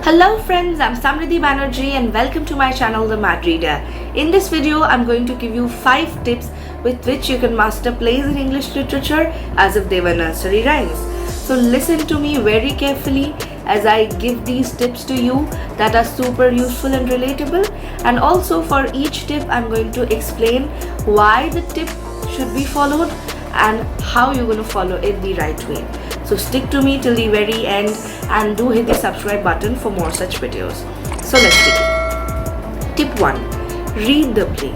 Hello friends, I'm Samriddhi Banerjee and welcome to my channel The Mad Reader. In this video, I'm going to give you 5 tips with which you can master plays in English literature as if they were nursery rhymes. So listen to me very carefully as I give these tips to you that are super useful and relatable, and also for each tip I'm going to explain why the tip should be followed and how you're going to follow it the right way. So stick to me till the very end and do hit the subscribe button for more such videos. So let's begin. Tip 1. Read the play.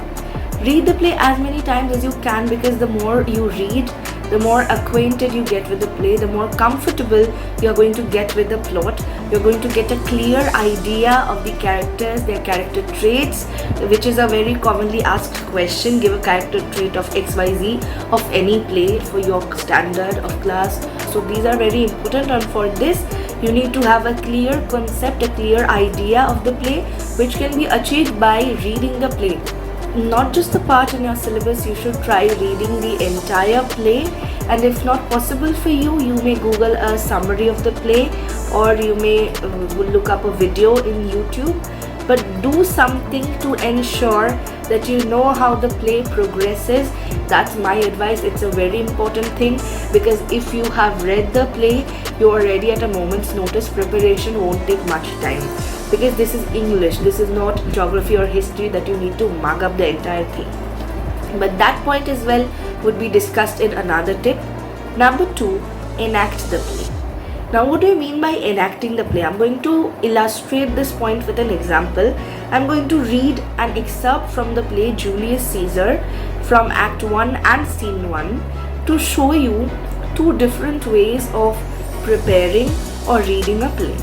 Read the play as many times as you can, because the more you read, the more acquainted you get with the play, the more comfortable you're going to get with the plot. You're going to get a clear idea of the characters, their character traits, which is a very commonly asked question. Give a character trait of XYZ of any play for your standard of class. So these are very important, and for this you need to have a clear concept, a clear idea of the play, which can be achieved by reading the play. Not just the part in your syllabus, you should try reading the entire play, and if not possible for you, you may Google a summary of the play, or you may look up a video in YouTube, but do something to ensure that you know how the play progresses. That's my advice. It's a very important thing, because if you have read the play, you are ready at a moment's notice. Preparation won't take much time, because this is English, this is not geography or history that you need to mug up the entire thing. But that point as well would be discussed in another tip. Number 2, enact the play. Now what do I mean by enacting the play? I'm going to illustrate this point with an example. I'm going to read an excerpt from the play Julius Caesar from Act 1 and Scene 1 to show you 2 different ways of preparing or reading a play.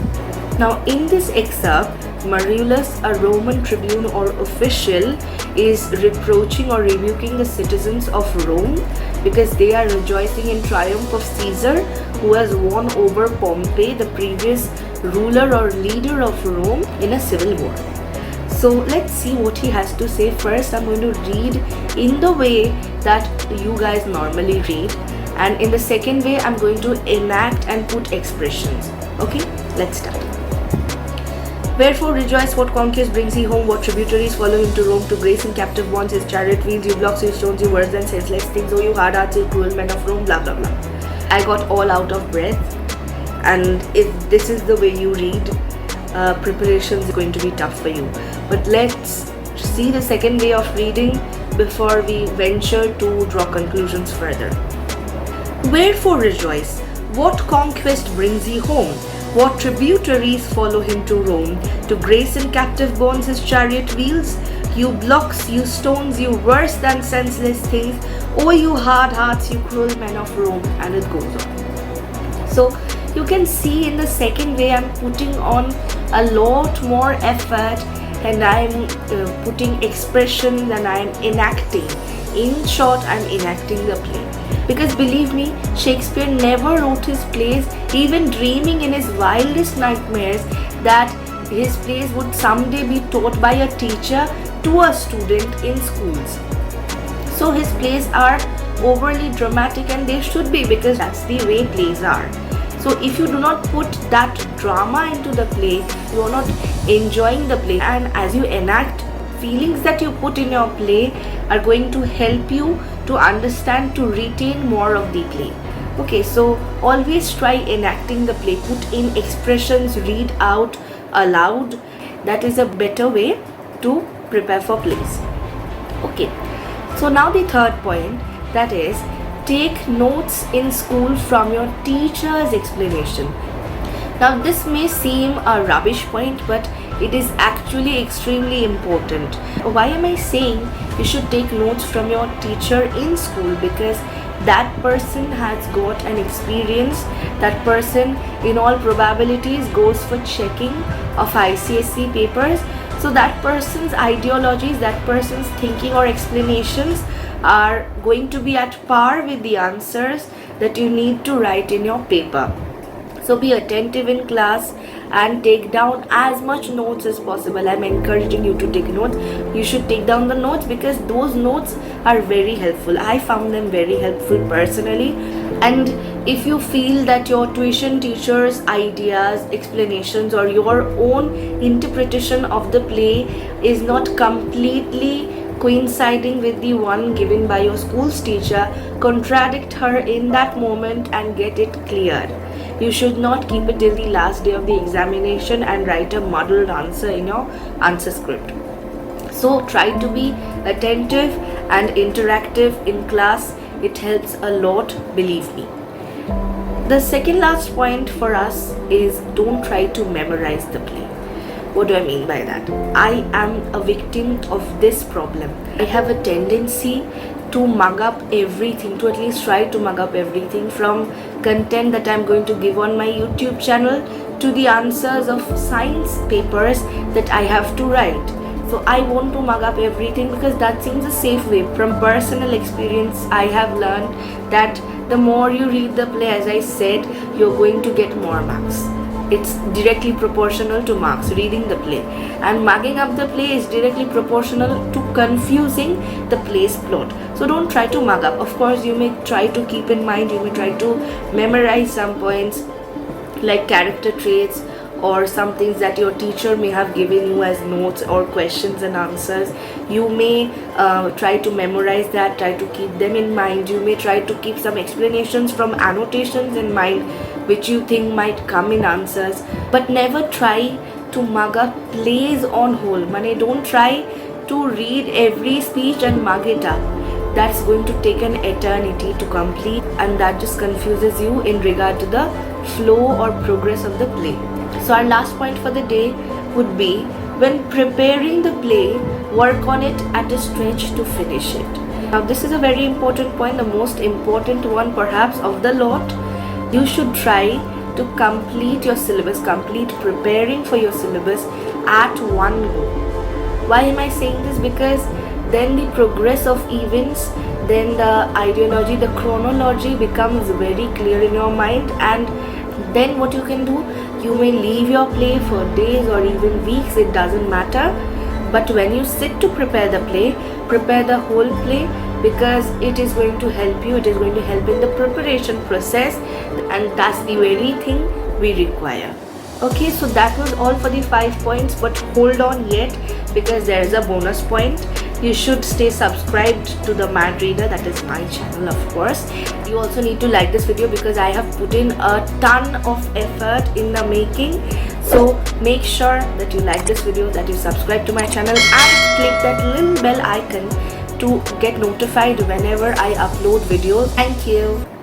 Now in this excerpt, Marullus, a Roman tribune or official, is reproaching or rebuking the citizens of Rome because they are rejoicing in triumph of Caesar, who has won over Pompey, the previous ruler or leader of Rome, in a civil war. So let's see what he has to say. First, I'm going to read in the way that you guys normally read, and in the second way, I'm going to enact and put expressions. Okay, let's start. Wherefore rejoice, what conquest brings he home, what tributaries follow him to Rome, to grace in captive bonds his chariot wheels, you blocks, you stones, you words and senseless things, oh you hard hearts, you cruel men of Rome, blah blah blah. I got all out of breath, and if this is the way you read, preparation is going to be tough for you. But let's see the second way of reading before we venture to draw conclusions further. Wherefore rejoice, what conquest brings he home, what tributaries follow him to Rome, to grace in captive bonds his chariot wheels, you blocks, you stones, you worse than senseless things, oh you hard hearts, you cruel men of Rome, and it goes on. So you can see in the second way I'm putting on a lot more effort, and I'm putting expressions, and I'm enacting. In short, I'm enacting the play. Because believe me, Shakespeare never wrote his plays even dreaming in his wildest nightmares that his plays would someday be taught by a teacher to a student in schools. So his plays are overly dramatic, and they should be, because that's the way plays are. So if you do not put that drama into the play, you are not enjoying the play, and as you enact, feelings that you put in your play are going to help you to understand, to retain more of the play. Okay, so always try enacting the play. Put in expressions, read out aloud. That is a better way to prepare for plays. Okay, so now the third point, that is, take notes in school from your teacher's explanation. Now this may seem a rubbish point, but it is actually extremely important. Why am I saying you should take notes from your teacher in school? Because that person has got an experience. That person in all probabilities goes for checking of ICSE papers. So that person's ideologies, that person's thinking or explanations are going to be at par with the answers that you need to write in your paper. So be attentive in class and take down as much notes as possible. I'm encouraging you to take notes. You should take down the notes because those notes are very helpful. I found them very helpful personally. And if you feel that your tuition teacher's ideas, explanations, or your own interpretation of the play is not completely coinciding with the one given by your school's teacher, contradict her in that moment and get it cleared. You should not keep it till the last day of the examination and write a muddled answer in your answer script. So try to be attentive and interactive in class. It helps a lot, believe me. The second last point for us is don't try to memorize the play. What do I mean by that? I am a victim of this problem. I have a tendency to mug up everything, to at least try to mug up everything, from content that I'm going to give on my YouTube channel to the answers of science papers that I have to write. So I want to mug up everything because that seems a safe way. From personal experience, I have learned that the more you read the play, as I said, you're going to get more marks. It's directly proportional to marks, reading the play. And mugging up the play is directly proportional to confusing the play's plot. So don't try to mug up. Of course, you may try to keep in mind, you may try to memorize some points like character traits or some things that your teacher may have given you as notes or questions and answers. You may try to memorize that, try to keep them in mind. You may try to keep some explanations from annotations in mind which you think might come in answers, but never try to mug up plays on whole. Don't try to read every speech and mug it up. That's going to take an eternity to complete, and that just confuses you in regard to the flow or progress of the play. So our last point for the day would be, when preparing the play, work on it at a stretch to finish it. Now this is a very important point, the most important one perhaps of the lot. You should try to complete your syllabus, complete preparing for your syllabus at one go. Why am I saying this? Because then the progress of events, then the ideology, the chronology becomes very clear in your mind, and then what you can do, you may leave your play for days or even weeks, it doesn't matter. But when you sit to prepare the play, prepare the whole play, because it is going to help you, it is going to help in the preparation process, and that's the very thing we require. Okay, so that was all for the 5 points, but hold on yet, because there is a bonus point. You should stay subscribed to the Mad Reader, that is my channel of course. You also need to like this video because I have put in a ton of effort in the making. So make sure that you like this video, that you subscribe to my channel and click that little bell icon to get notified whenever I upload videos. Thank you.